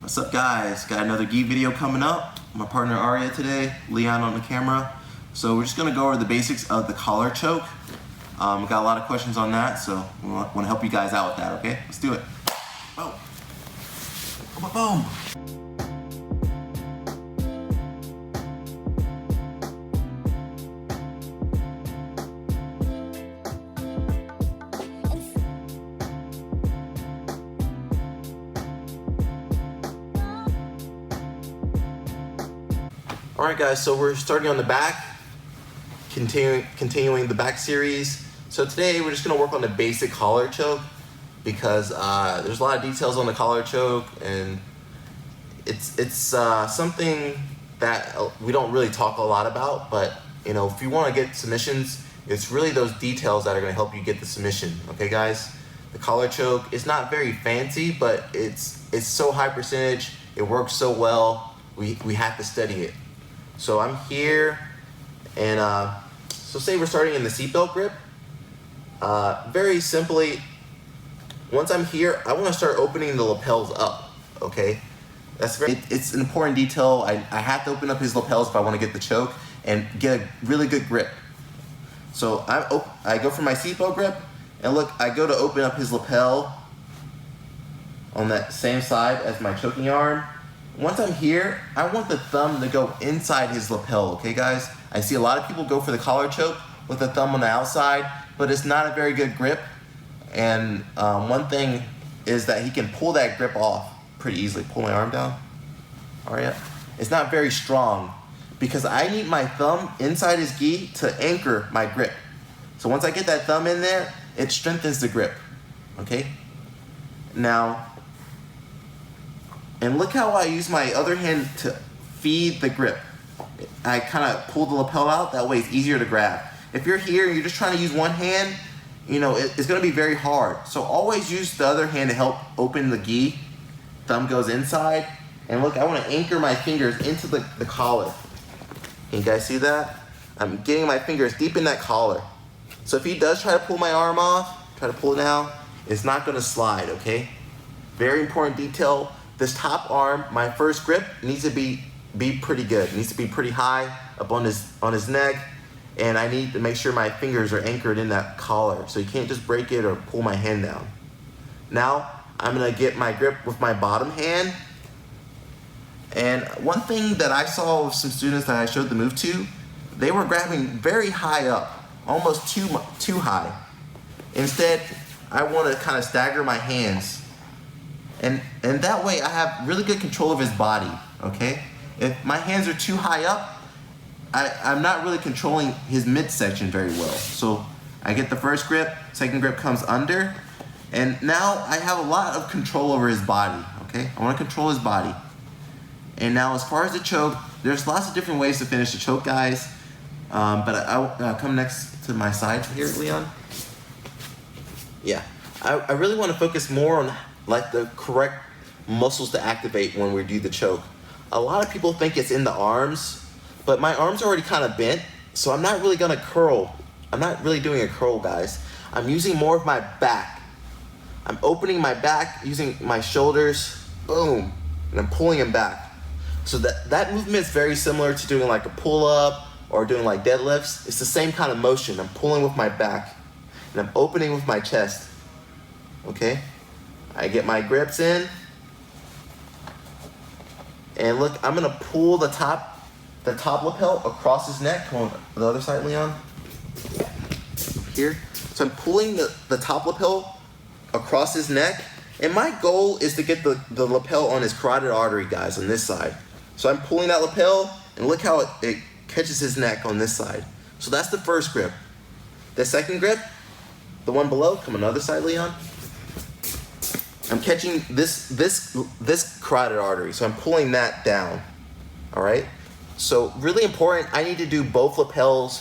What's up, guys? Got another gi video coming up. My partner Arya today, Leon on the camera. So we're just gonna go over the basics of the collar choke. Got a lot of questions on that, so we want to help you guys out with that, okay? Let's do it. Boom. Boom, boom. Alright guys, so we're starting on the back, continuing the back series. So today we're just going to work on the basic collar choke because there's a lot of details on the collar choke, and it's something that we don't really talk a lot about, but you know, if you want to get submissions, it's really those details that are going to help you get the submission. Okay guys, the collar choke is not very fancy, but it's so high percentage, it works so well, we have to study it. So I'm here, and so say we're starting in the seatbelt grip. Very simply, once I'm here, I want to start opening the lapels up, okay? It's an important detail. I have to open up his lapels if I want to get the choke and get a really good grip. So I go for my seatbelt grip, and look, I go to open up his lapel on that same side as my choking arm. Once I'm here, I want the thumb to go inside his lapel, okay guys? I see a lot of people go for the collar choke with the thumb on the outside, but it's not a very good grip. And one thing is that he can pull that grip off pretty easily. Pull my arm down. All right. It's not very strong because I need my thumb inside his gi to anchor my grip. So once I get that thumb in there, it strengthens the grip, okay? Now, and look how I use my other hand to feed the grip. I kind of pull the lapel out, that way it's easier to grab. If you're here and you're just trying to use one hand, you know, it's gonna be very hard. So always use the other hand to help open the gi. Thumb goes inside, and look, I wanna anchor my fingers into the collar. Can you guys see that? I'm getting my fingers deep in that collar. So if he does try to pull my arm off, try to pull it down, it's not gonna slide, okay? Very important detail. This top arm, my first grip, needs to be pretty good. It needs to be pretty high up on his neck, and I need to make sure my fingers are anchored in that collar, so you can't just break it or pull my hand down. Now, I'm gonna get my grip with my bottom hand, and one thing that I saw with some students that I showed the move to, they were grabbing very high up, almost too high. Instead, I wanna kind of stagger my hands. And that way I have really good control of his body, okay? If my hands are too high up, I'm not really controlling his midsection very well. So I get the first grip, second grip comes under, and now I have a lot of control over his body, okay? I wanna control his body. And now as far as the choke, there's lots of different ways to finish the choke, guys. But I'll come next to my side here, Leon. Yeah, I really wanna focus more on like the correct muscles to activate when we do the choke. A lot of people think it's in the arms, but my arms are already kind of bent, so I'm not really gonna curl. I'm not really doing a curl, guys. I'm using more of my back. I'm opening my back using my shoulders, boom, and I'm pulling him back. So that movement is very similar to doing like a pull-up or doing like deadlifts. It's the same kind of motion. I'm pulling with my back, and I'm opening with my chest, okay? I get my grips in, and look, I'm gonna pull the top lapel across his neck. Come on, the other side, Leon. Here. So I'm pulling the top lapel across his neck, and my goal is to get the lapel on his carotid artery, guys, on this side. So I'm pulling that lapel, and look how it catches his neck on this side. So that's the first grip. The second grip, the one below, come on the other side, Leon. I'm catching this carotid artery, so I'm pulling that down, all right? So really important, I need to do both lapels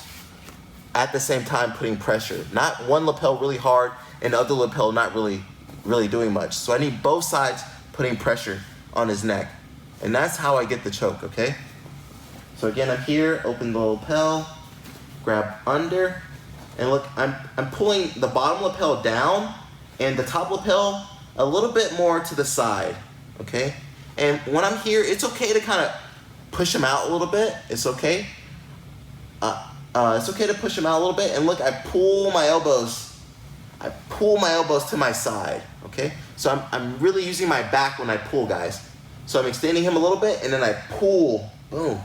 at the same time putting pressure. Not one lapel really hard and the other lapel not really doing much. So I need both sides putting pressure on his neck. And that's how I get the choke, okay? So again, I'm here, open the lapel, grab under, and look, I'm pulling the bottom lapel down and the top lapel a little bit more to the side, okay? And when I'm here, it's okay to kind of push him out a little bit. It's okay. It's okay to push him out a little bit. And look, I pull my elbows to my side, okay? So I'm really using my back when I pull, guys. So I'm extending him a little bit, and then I pull, boom.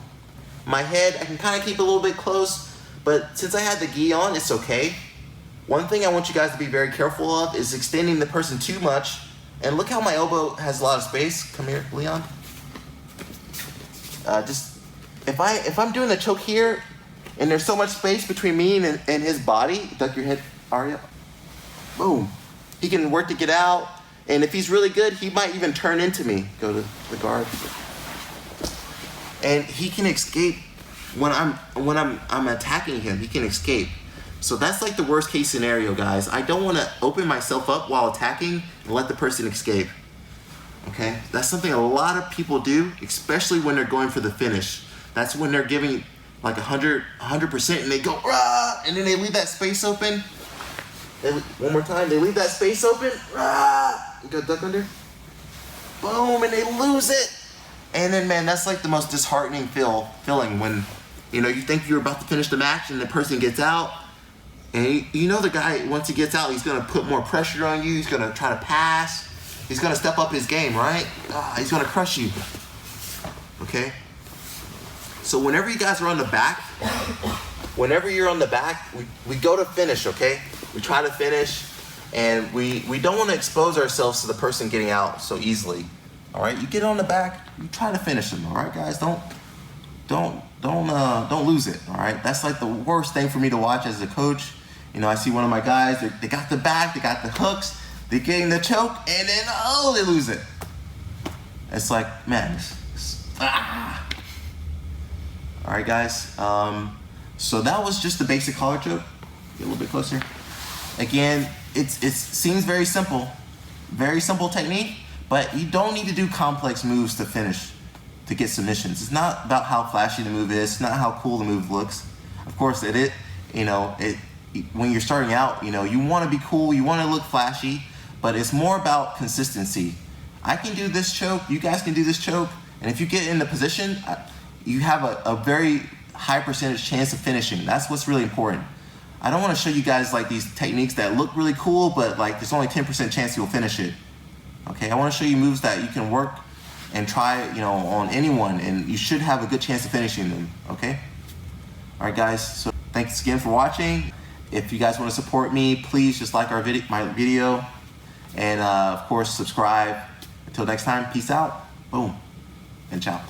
My head, I can kind of keep a little bit close, but since I had the gi on, it's okay. One thing I want you guys to be very careful of is extending the person too much. And look how my elbow has a lot of space. Come here, Leon. If I'm doing a choke here, and there's so much space between me and his body, duck your head, Arya. Boom. He can work to get out, and if he's really good, he might even turn into me. Go to the guard. And he can escape when I'm attacking him. He can escape. So that's like the worst case scenario, guys. I don't want to open myself up while attacking and let the person escape. Okay? That's something a lot of people do, especially when they're going for the finish. That's when they're giving like 100% and they go, rah, and then they leave that space open. One more time, they leave that space open, rah, you go duck under, boom, and they lose it. And then, man, that's like the most disheartening feeling when, you think you're about to finish the match and the person gets out. And the guy, once he gets out, he's going to put more pressure on you. He's going to try to pass. He's going to step up his game, right? He's going to crush you. Okay? So whenever you guys are on the back, whenever you're on the back, we go to finish, okay? We try to finish, and we don't want to expose ourselves to the person getting out so easily. All right? You get on the back, you try to finish them, all right, guys? Don't lose it, all right? That's like the worst thing for me to watch as a coach. I see one of my guys, they got the back, they got the hooks, they're getting the choke, and then, they lose it. It's like, man, All right, guys, so that was just the basic collar choke. Get a little bit closer. Again, it seems very simple technique, but you don't need to do complex moves to finish, to get submissions. It's not about how flashy the move is, it's not how cool the move looks. Of course, when you're starting out, you want to be cool, you want to look flashy, but it's more about consistency. I can do this choke, you guys can do this choke, and if you get in the position, you have a very high percentage chance of finishing. That's what's really important. I don't want to show you guys like these techniques that look really cool, but like there's only 10% chance you'll finish it. Okay, I want to show you moves that you can work and try, on anyone, and you should have a good chance of finishing them. Okay. All right, guys. So thanks again for watching. If you guys want to support me, please just like my video, and of course subscribe. Until next time, peace out. Boom and ciao.